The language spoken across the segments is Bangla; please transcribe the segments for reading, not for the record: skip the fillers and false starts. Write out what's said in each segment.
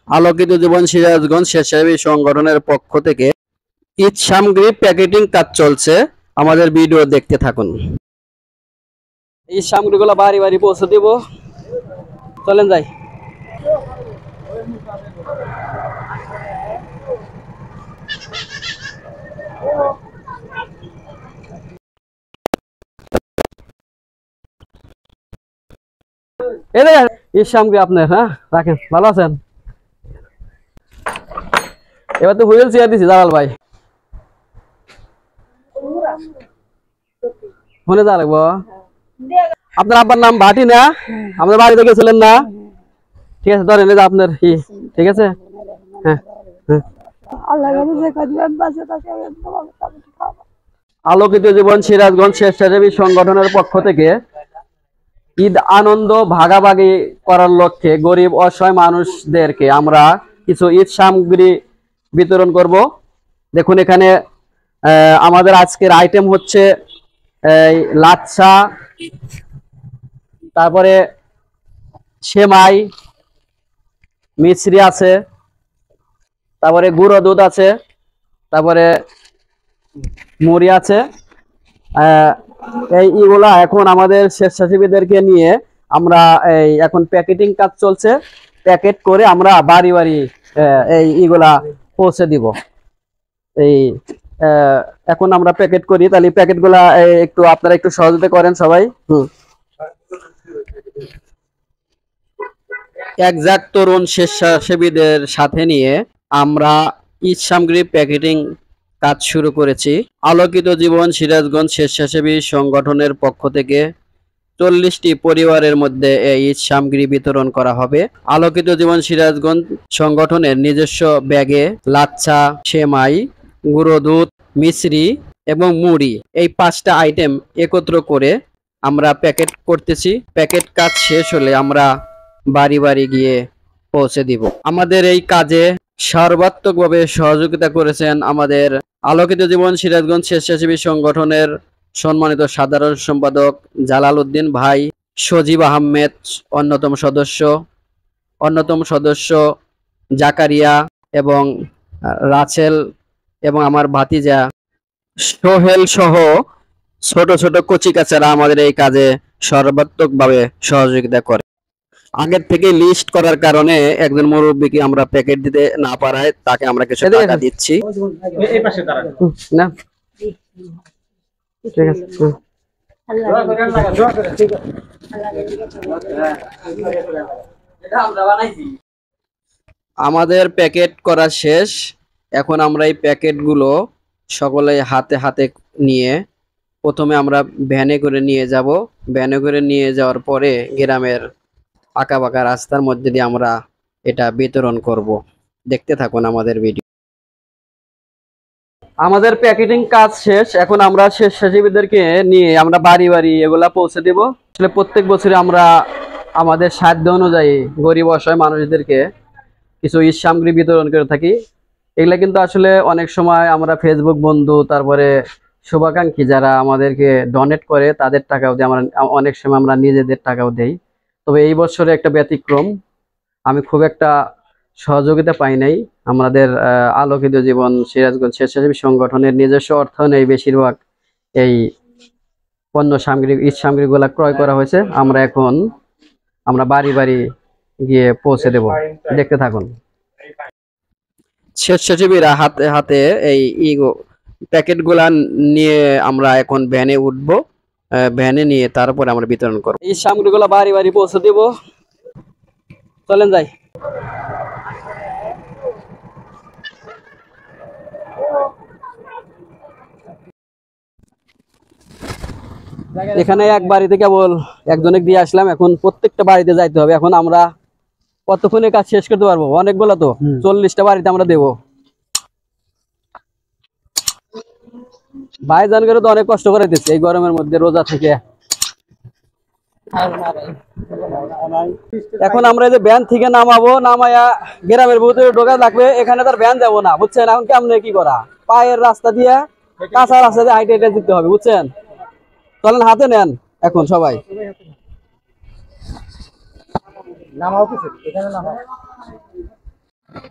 আলোকিত জীবন সিরাজগঞ্জ স্বেচ্ছাসেবী সংগঠনের পক্ষ থেকে ঈদ সামগ্রী প্যাকেটিং কাজ চলছে। আমাদের ভিডিও দেখতে থাকুন। এই সামগ্রীগুলো বাড়ি বাড়ি পৌঁছে দিব। চলেন যাই। ঈদ সামগ্রী আপনার, হ্যাঁ রাখেন। ভালো আছেন? এবার তো হুইল চেয়ার দিছি জালাল ভাই, মনে যা লাগবো। আপনার আব্বার নাম ভাটি না? আমাদের বাড়িতে গেছিলেন না? ঠিক আছে, ধরেন আপনার ঠিক আছে। হ্যাঁ হ্যাঁ। আলোকিত জীবন সিরাজগঞ্জ স্বেচ্ছাসেবী সংগঠনের পক্ষ থেকে ঈদ আনন্দ ভাগাভাগি করার লক্ষ্যে গরিব অসহায় মানুষদেরকে আমরা কিছু ঈদ সামগ্রী বিতরণ করব। দেখুন এখানে আমাদের আজকের আইটেম হচ্ছে লাচ্ছা, তারপরে সেমাই, মিছরি আছে, তারপরে গুঁড়ো দুধ আছে, তারপরে মুড়ি আছে। এইগুলা এখন আমাদের স্বেচ্ছাসেবীদেরকে নিয়ে আমরা এখন প্যাকেটিং কাজ চলছে। প্যাকেট করে আমরা বাড়ি বাড়ি এইগুলা পৌঁছে দিব। এখন আমরা প্যাকেট করি, তাহলে প্যাকেটগুলা একটু আপনারা একটু সহযোগিতা করেন সবাই। একজাক তরুণ স্বেচ্ছাসেবীদের সাথে নিয়ে আমরা ঈদ সামগ্রী প্যাকেটিং কাজ শুরু করেছি। আলোকিত জীবন সিরাজগঞ্জ স্বেচ্ছাসেবী সংগঠনের পক্ষ থেকে 40টি পরিবারের মধ্যে এই ঈদ সামগ্রী বিতরণ করা হবে। আলোকিত জীবন সিরাজগঞ্জ সংগঠনের নিজস্ব ব্যাগে লাচ্ছা, সেমাই, গুঁড়ো দুধ, মিছরি এবং মুড়ি, এই 5টা আইটেম একত্র করে আমরা প্যাকেট করতেছি। প্যাকেট কাজ শেষ হলে আমরা বাড়ি বাড়ি গিয়ে পৌঁছে দিব। আমাদের এই কাজে সর্বাত্মকভাবে সহযোগিতা করেছেন আমাদের আলোকিত জীবন সিরাজগঞ্জ স্বেচ্ছাসেবী সংগঠনের সম্মানিত সাধারণ সম্পাদক জালাল উদ্দিন ভাই, সজীব আহমেদ অন্যতম সদস্য জাকারিয়া এবং রাসেল এবং আমার ভাতিজা সোহেল সহ ছোট ছোট কচিকাচারা আমাদের এই কাজে সর্বাত্মকভাবে সহযোগিতা করে। আগের থেকে লিস্ট করার কারণে একজন মুরব্বীকে আমরা প্যাকেট দিতে না পারায় তাকে আমরা কিছু টাকা দিচ্ছি। না ঠিক আছে। আমাদের প্যাকেট করা শেষ। এখন আমরা এই প্যাকেটগুলো সকলে হাতে হাতে নিয়ে প্রথমে আমরা ভ্যানে করে নিয়ে যাব। ভ্যানে করে নিয়ে যাওয়ার পরে গ্রামের আঁকা বাঁকা রাস্তার মধ্যে দিয়ে আমরা এটা বিতরণ করব। দেখতে থাকুন আমাদের ভিডিও। আমাদের প্যাকেটিং কাজ শেষ। এখন আমরা স্বেচ্ছাসেবীদেরকে নিয়ে আমরা বাড়ি বাড়ি এগুলা পৌঁছে দেব। আসলে প্রত্যেক বছরে আমরা আমাদের সাধ্য অনুযায়ী গরিব অসহায় মানুষদেরকে কিছু ঈদ সামগ্রী বিতরণ করে থাকি। এগুলা কিন্তু আসলে অনেক সময় আমরা ফেসবুক বন্ধু, তারপরে শুভাকাঙ্ক্ষী যারা আমাদেরকে ডোনেট করে তাদের টাকাও দিই, আমরা অনেক সময় আমরা নিজেদের টাকাও দেই। তবে এই বছরে একটা ব্যতিক্রম, আমি খুব একটা সহযোগিতা পাই নাই। আমাদের আলোকিত জীবন সিরাজগঞ্জ স্বেচ্ছাসেবী সংগঠনের নিজস্ব অর্থায়নে বেশিরভাগ এই পণ্য সামগ্রী ঈদ সামগ্রীগুলা ক্রয় করা হয়েছে। আমরা বাড়ি বাড়ি গিয়ে পৌঁছে দেব। দেখতে থাকুন। স্বেচ্ছাসেবীরা হাতে হাতে এই প্যাকেটগুলা নিয়ে আমরা এখন ভ্যানে উঠবো। ভ্যানে নিয়ে তারপরে আমরা বিতরণ করব। এই সামগ্রীগুলো বাড়ি বাড়ি পৌঁছে দিব। চলেন যাই। এখানে এক বাড়িতে কেবল একজনে দিয়ে আসলাম, এখন প্রত্যেকটা বাড়িতে যাইতে হবে। এখন আমরা কতক্ষণে কাজ শেষ করতে পারবো? অনেকগুলো তো, 40টা বাড়িতে আমরা দেবো। ভাইজান করে তো অনেক কষ্ট করে দিচ্ছে এই গরমের মধ্যে রোজা থেকে। এখন আমরা এই যে ভ্যান থেকে নামাবো, নামায়া গ্রামের ভিতরে ঢোকা লাগবে। এখানে তার ভ্যান যাবো না, বুঝছেন? এখন কেমনে কি করা, পায়ের রাস্তা দিয়ে কাঁচা রাস্তা দিয়ে হাইটে হাইটে দিতে হবে, বুঝছেন? চলেন হাতে নেন এখন সবাই। না,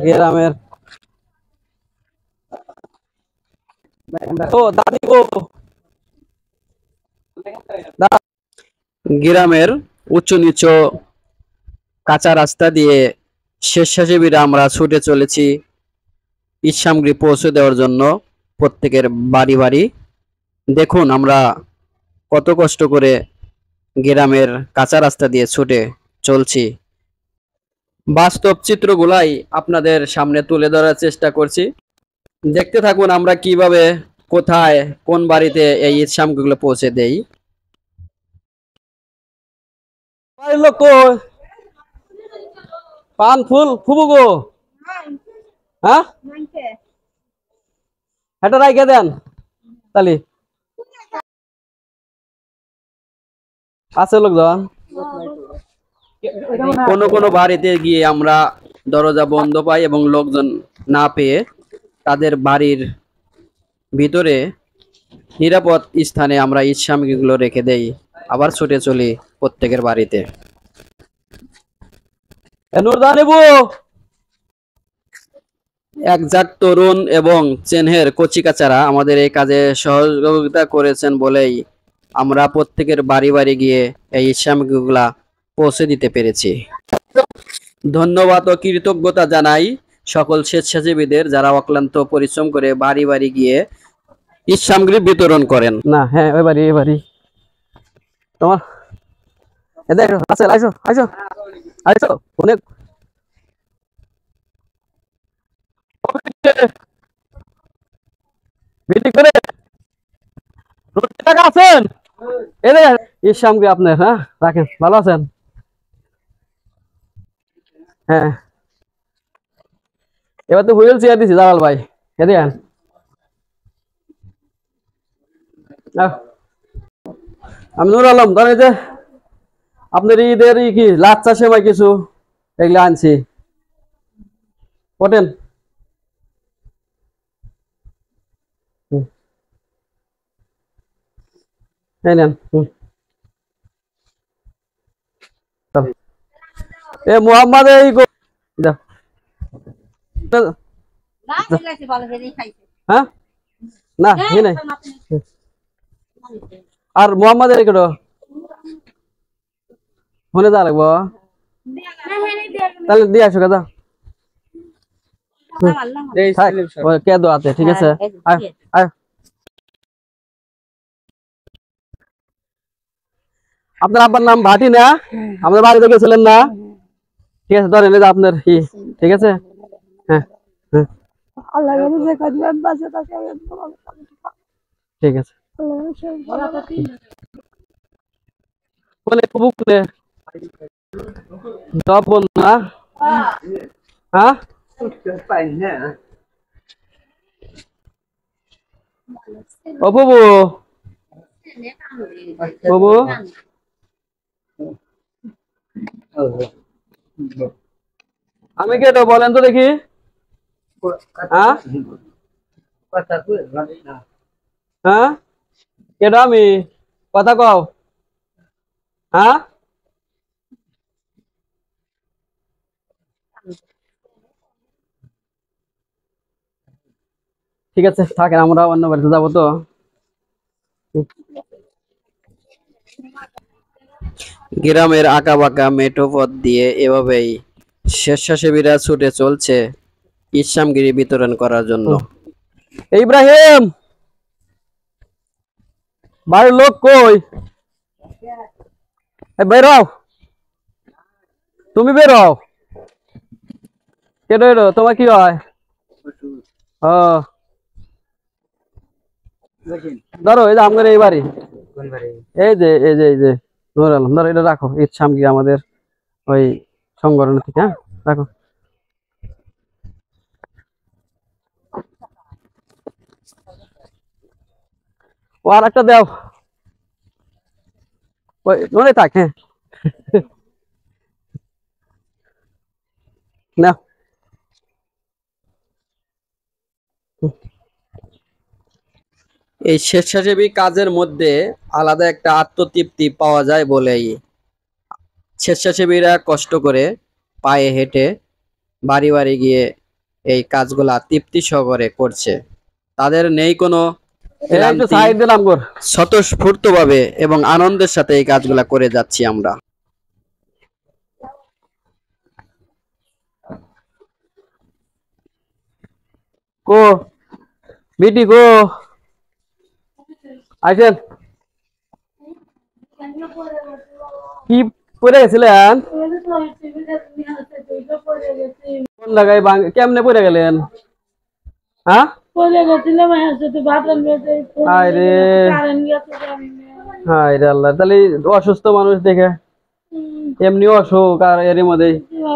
গ্রামের ও দাদি গো, গ্রামের উঁচু নিচু কাঁচা রাস্তা দিয়ে স্বেচ্ছাসেবীরা আমরা ছুটে চলেছি ঈদ সামগ্রী পৌঁছে দেওয়ার জন্য প্রত্যেকের বাড়ি বাড়ি। দেখুন আমরা কত কষ্ট করে গ্রামের কাঁচা রাস্তা দিয়ে ছুটে চলছি। বাস্তব চিত্রগুলাই আপনাদের সামনে তুলে ধরার চেষ্টা করছি। দেখতে থাকুন আমরা কিভাবে, কোথায়, কোন বাড়িতে এই ঈদ সামগ্রীগুলো পৌঁছে দেই। বাড়ির লোক কই? পান ফুল ফুবু গো, হ্যাঁ এটা রাইখে দেন তালি, আছে লোকজন। কোন কোন বাড়িতে গিয়ে আমরা দরজা বন্ধ পাই এবং লোকজন না পেয়ে তাদের বাড়ির ভিতরে নিরাপদ স্থানে আমরা ঈদ সামগ্রীগুলো রেখে দেই, আবার ছুটে চলি প্রত্যেকের বাড়িতে। একজাক তরুণ এবং চেনহের কচিকাচারা আমাদের এই কাজে সহযোগিতা করেছেন বলেই আমরা প্রত্যেকের বাড়ি বাড়ি গিয়ে এই ঈদ সামগ্রীগুলা পৌঁছে দিতে পেরেছি। ধন্যবাদ ও কৃতজ্ঞতা জানাই সকল স্বেচ্ছাসেবীদের যারা অক্লান্ত পরিশ্রম করে বাড়ি বাড়ি গিয়ে ঈদ সামগ্রী বিতরণ করেন। না হ্যাঁ ওই বাড়ি তোমার এদের আছে, আইসো আইসো আইসো অনেক মিটিং করে টাকা আছেন এদের ঈদ সামগ্রী আপনার, হ্যাঁ রাখেন, ভালো আছেন? হ্যাঁ এবার তো হুইল চেয়ার দিছি জালাল ভাই, এদিকে আমি নুর আলম, ধরেন এই যে আপনার ঈদের কি লাচ্চা সেমাই কিছু এগুলো আনছি, ওঠেন। এই নেন। এ মোহাম্মদ এই হ্যাঁ না নাই আর মোহাম্মদ এর কেটো ফোনে যা লাগবো, তাহলে দিয়ে আসো কাদা কে দো আছে, ঠিক আছে আয়। আপনার আব্বার নাম ভাটি না? আমাদের বাড়িতে গেছিলেন না? ঠিক আছে ধরেন আপনার কি, ঠিক আছে হ্যাঁ হ্যাঁ ঠিক আছে। না হ্যাঁ ও বাবু বাবু আমি কে তো বলেন তো দেখি, হ্যাঁ হ্যাঁ কেটা আমি কথা কও, হ্যাঁ ঠিক আছে থাকেন, আমরা অন্য বাড়িতে যাবো তো। গ্রামের আঁকা বাঁকা মেঠো পথ দিয়ে এভাবেই স্বেচ্ছাসেবীরা ছুটে চলছে ঈদ সামগ্রী বিতরণ করার জন্য। ইব্রাহিম বাড়ির লোক কই? বেরো, তুমি বেরো, কেটো এলো তোমার কি হয়? ও ধরো এই যে আমাদের এই বাড়ি, এই যে নুর আলম, ধরো এটা রাখো ঈদ সামগ্রী আমাদের ওই সংগঠন থেকে, হ্যাঁ রাখো। ও আর একটা দাও, ওই মনে থাক, হ্যাঁ নাও। এই স্বেচ্ছাসেবী কাজের মধ্যে আলাদা একটা আত্মতৃপ্তি পাওয়া যায় বলেই স্বেচ্ছাসেবীরা কষ্ট করে পায়ে হেঁটে বাড়ি বাড়ি গিয়ে এই কাজগুলা তৃপ্তি সহকারে করছে। তাদের নেই কোনো ক্লান্তি, স্বতঃস্ফূর্তভাবে এবং আনন্দের সাথে এই কাজগুলা করে যাচ্ছি আমরা। কো বিটি কো আইছেন, কি পড়ে গেছিলেন? কোন লাগাই কেমনে পড়ে গেলেন? হ্যাঁ আল্লাহ, তাহলে অসুস্থ মানুষ দেখে এমনি অসুখ আর এর মধ্যে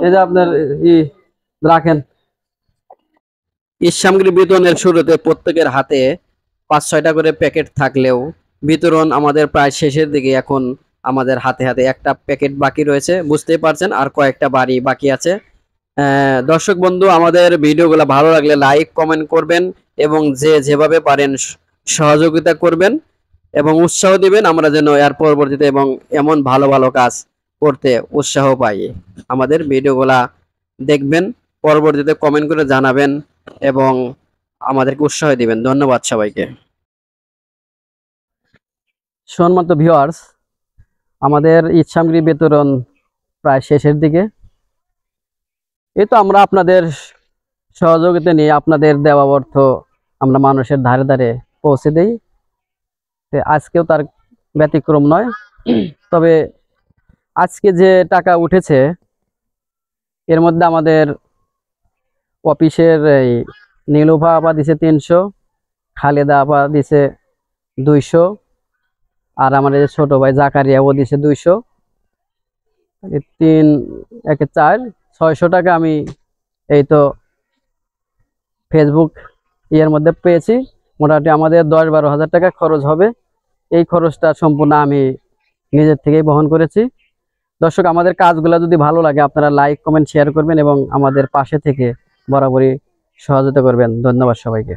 এই যে আপনার রাখেন। সামগ্রী বিতরণের শুরুতে প্রত্যেকের হাতে 5-6টা করে প্যাকেট থাকলেও বিতরণ আমাদের প্রায় শেষের দিকে। এখন আমাদের হাতে হাতে একটা প্যাকেট বাকি রয়েছে, বুঝতেই পারছেন, আর কয়েকটা বাড়ি বাকি আছে। দর্শক বন্ধু, আমাদের ভিডিওগুলো ভালো লাগলে লাইক কমেন্ট করবেন এবং যে যেভাবে পারেন সহযোগিতা করবেন এবং উৎসাহ দিবেন, আমরা যেন এর পরবর্তীতে এবং এমন ভালো ভালো কাজ করতে উৎসাহ পাই। আমাদের ভিডিওগুলা দেখবেন, পরবর্তীতে কমেন্ট করে জানাবেন এবং আমাদেরকে উৎসাহ দিবেন। ধন্যবাদ সবাইকে। সম্মানিত ভিউয়ার্স, আমাদের ঈদ সামগ্রী বিতরণ প্রায় শেষের দিকে। এই তো আমরা আপনাদের সহযোগিতা নিয়ে আপনাদের দেওয়া অর্থ আমরা মানুষের ধারে ধারে পৌঁছে দেই। আজকেও তার ব্যতিক্রম নয়। তবে আজকে যে টাকা উঠেছে এর মধ্যে আমাদের অফিসের এই নীলুফা আপা দিছে 300, খালেদা আপা দিছে 200, আর আমাদের ছোট ভাই জাকারিয়া ও দিছে 200। 3 1 4 600 টাকা আমি এই তো ফেসবুক ইয়ের মধ্যে পেয়েছি। মোটামুটি আমাদের 10-12 হাজার টাকা খরচ হবে। এই খরচটা সম্পূর্ণ আমি নিজের থেকেই বহন করেছি। দর্শক, আমাদের কাজগুলো যদি ভালো লাগে আপনারা লাইক কমেন্ট শেয়ার করবেন এবং আমাদের পাশে থেকে বরাবরই সহযোগিতা করবেন। ধন্যবাদ সবাইকে।